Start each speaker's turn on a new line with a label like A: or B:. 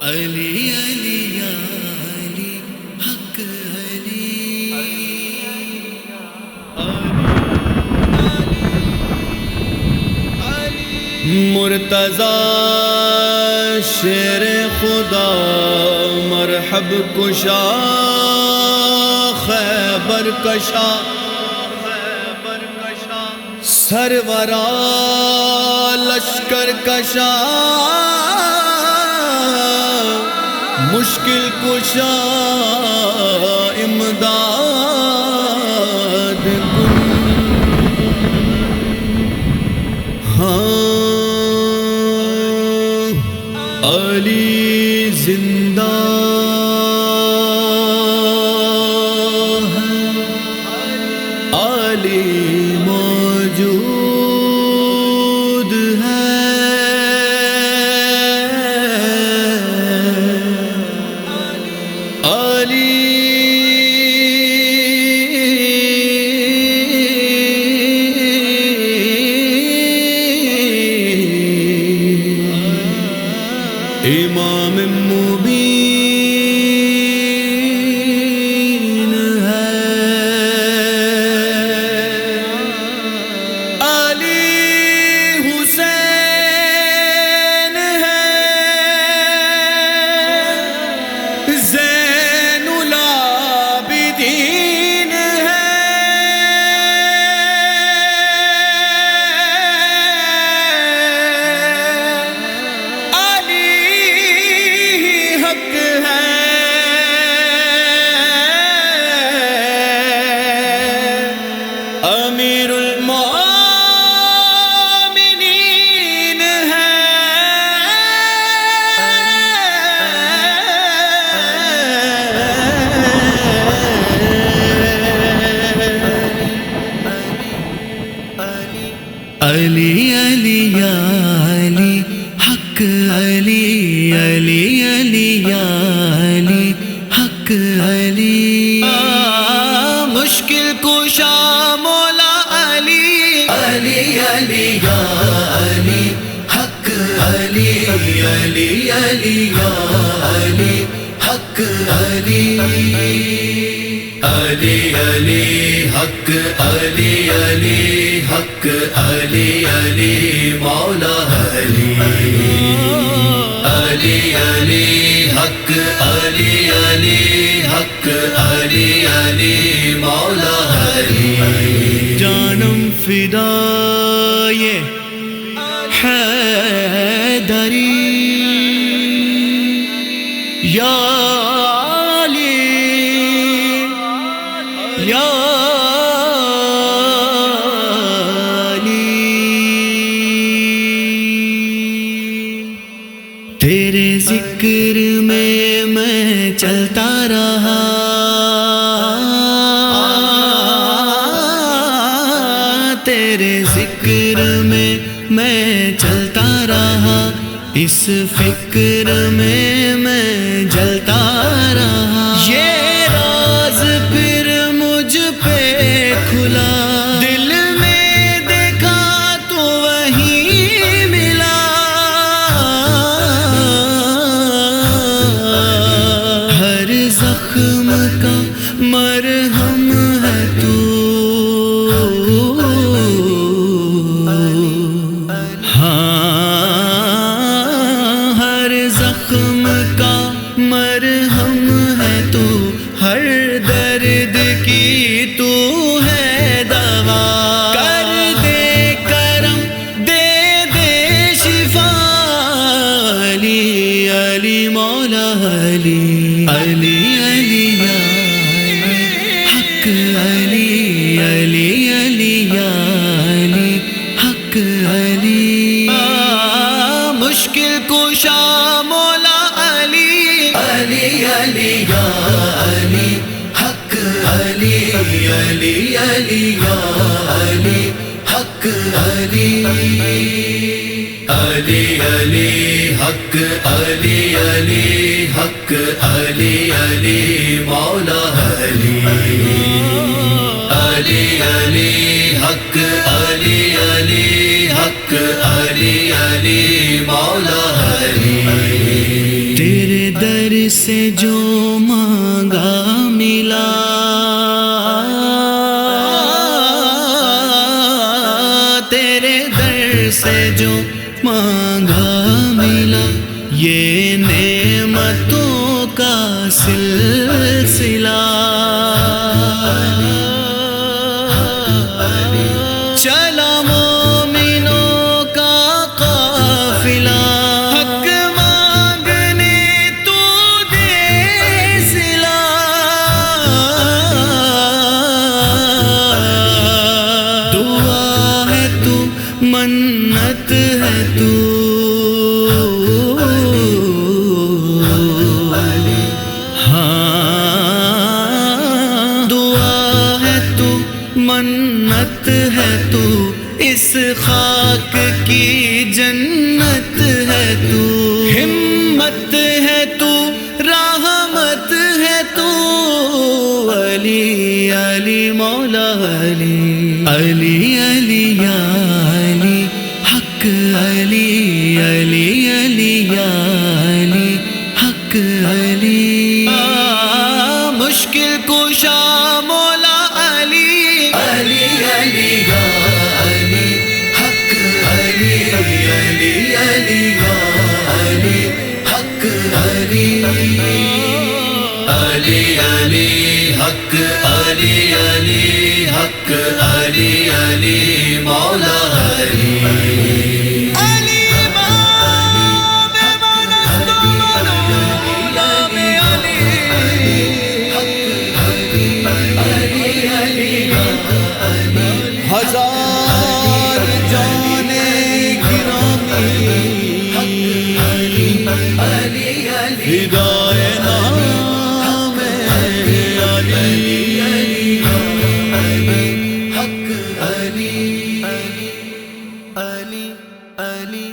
A: علی علی یا علی حق علی مرتضی شیر خدا مرحب کشا خیبر کشا سرورا لشکر کشا مشکل کشا امداد کن ہاں علی زندہ ہے علی موجود ہے امام مبین ہے علی حسین ہے زین العابدین ہے امیر المؤمنین ہے علی علی یا علی حق علی علی علی یا علی حق علی مشکل کشا مولا علی علی علی یا علی حق علی علی علی یا علی حق علی علی علی حق علی علی حق علی علی مولا علی علی علی حق علی علی حق علی علی مولا علی جانم فدائے حیدری یا علی یا علی تیرے ذکر میں چلتا رہا تیرے ذکر میں چلتا رہا اس فکر میں جلتا رہا یہ راز پھر مجھ پہ کھلا دل میں دیکھا تو وہیں ملا ہر زخم کا مرہم ہے تو زخم کا مرہم ہے تو ہر درد کی تو ہے دوا کر دے کرم دے دے شفا علی علی مولا علی علی علی یا علی حق علی علی علی یا علی حق علی مشکل کشا مولا علی علی علی یا علی حق علی علی علی یا علی حق علی علی علی حق علی علی حق علی علی مولا علی علی علی حق علی علی حق علی علی مولا علی تیرے در سے جو مانگا ملا، تیرے در سے جو مانگا ملا، یہ نعمتوں کا سلسلہ، چلا مومنوں کا قافلہ، حق مانگنے تو دے صلہ، دعا ہے تو منت ہے تو، منت ہے تو، اس خاک کی جنت ہے تو، ہمت ہے تو، رحمت ہے تو، علی علی مولا علی، علی علی یا علی، حق علی علی علی یا علی، حق علی، مشکل کشا مولا علی، علی علی یا علی، حق علی علی علی یا علی، حق علی، علی علی حق علی علی، حق علی علی مولا علی، ہزار جانے گرامی ہدایے نام علی، حق علی علی علی علی